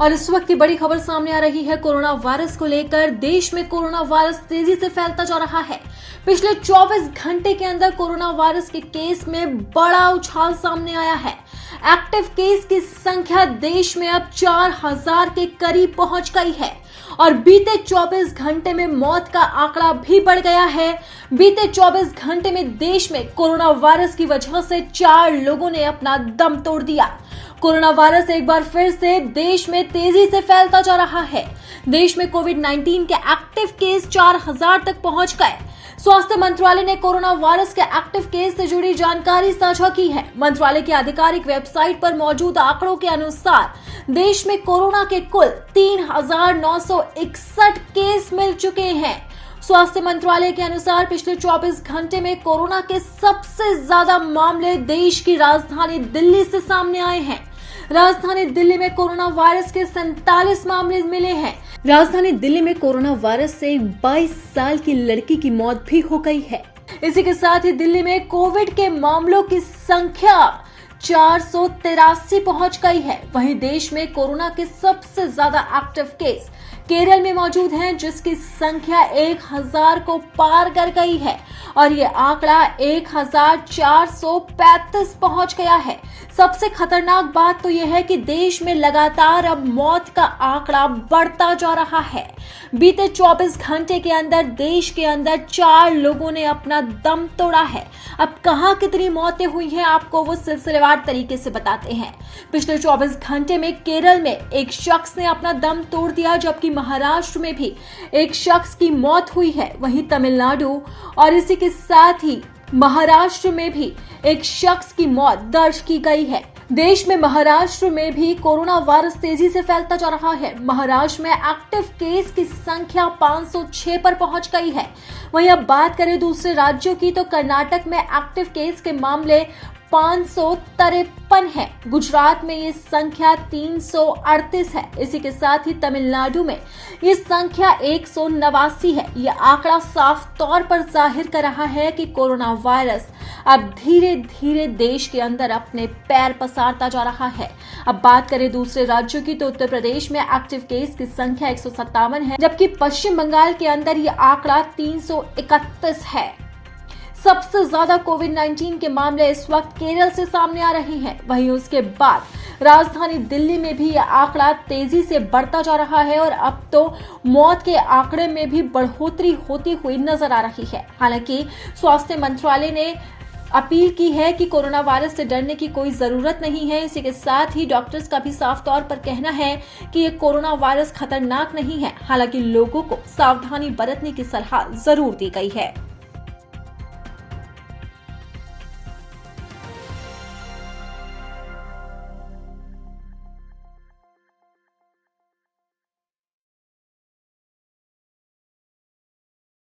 और इस वक्त की बड़ी खबर सामने आ रही है कोरोना वायरस को लेकर। देश में कोरोना वायरस तेजी से फैलता जा रहा है। पिछले 24 घंटे के अंदर कोरोना वायरस के केस में बड़ा उछाल सामने आया है। एक्टिव केस की संख्या देश में अब 4000 के करीब पहुंच गई है और बीते 24 घंटे में मौत का आंकड़ा भी बढ़ गया है। बीते 24 घंटे में देश में कोरोना वायरस की वजह से 4 लोगों ने अपना दम तोड़ दिया। कोरोना वायरस एक बार फिर से देश में तेजी से फैलता जा रहा है। देश में कोविड-19 के एक्टिव केस 4000 तक पहुंच गए। स्वास्थ्य मंत्रालय ने कोरोना वायरस के एक्टिव केस से जुड़ी जानकारी साझा की है। मंत्रालय की आधिकारिक वेबसाइट पर मौजूद आंकड़ों के अनुसार देश में कोरोना के कुल 3961 केस मिल चुके हैं। स्वास्थ्य मंत्रालय के अनुसार पिछले 24 घंटे में कोरोना के सबसे ज्यादा मामले देश की राजधानी दिल्ली से सामने आए हैं। राजधानी दिल्ली में कोरोना वायरस के 47 मामले मिले हैं। राजधानी दिल्ली में कोरोना वायरस से 22 साल की लड़की की मौत भी हो गई है। इसी के साथ ही दिल्ली में कोविड के मामलों की संख्या 483 पहुंच गई है। वहीं देश में कोरोना के सबसे ज्यादा एक्टिव केस केरल में मौजूद हैं, जिसकी संख्या 1000 को पार कर गई है और ये आंकड़ा 1435 पहुंच गया है। सबसे खतरनाक बात तो यह है कि देश में लगातार अब मौत का आंकड़ा बढ़ता जा रहा है। बीते 24 घंटे के अंदर देश के अंदर 4 लोगों ने अपना दम तोड़ा है। अब कहां कितनी मौतें हुई हैं, आपको वो सिलसिलेवार तरीके से बताते हैं। पिछले 24 घंटे में केरल में एक शख्स ने अपना दम तोड़ दिया, जबकि महाराष्ट्र में भी एक शख्स की मौत हुई है। वहीं तमिलनाडु और इसी के साथ ही महाराष्ट्र में भी एक शख्स की मौत दर्ज की गई है। देश में महाराष्ट्र में भी कोरोना वायरस तेजी से फैलता जा रहा है। महाराष्ट्र में एक्टिव केस की संख्या 506 पर पहुंच गई है। वहीं अब बात करें दूसरे राज्यों की, तो कर्नाटक में एक्टिव केस के मामले 553 है। गुजरात में ये संख्या 338 है। इसी के साथ ही तमिलनाडु में ये संख्या 189 है। ये आंकड़ा साफ तौर पर जाहिर कर रहा है कि कोरोना वायरस अब धीरे धीरे देश के अंदर अपने पैर पसारता जा रहा है। अब बात करें दूसरे राज्यों की, तो उत्तर प्रदेश में एक्टिव केस की संख्या 157 है, जबकि पश्चिम बंगाल के अंदर ये आंकड़ा 331 है। सबसे ज्यादा कोविड-19 के मामले इस वक्त केरल से सामने आ रहे हैं। वहीं उसके बाद राजधानी दिल्ली में भी यह आंकड़ा तेजी से बढ़ता जा रहा है और अब तो मौत के आंकड़े में भी बढ़ोतरी होती हुई नजर आ रही है। हालांकि स्वास्थ्य मंत्रालय ने अपील की है कि कोरोना वायरस से डरने की कोई जरूरत नहीं है। इसी के साथ ही डॉक्टर्स का भी साफ तौर पर कहना है कि ये कोरोना वायरस खतरनाक नहीं है। हालांकि लोगों को सावधानी बरतने की सलाह जरूर दी गई है।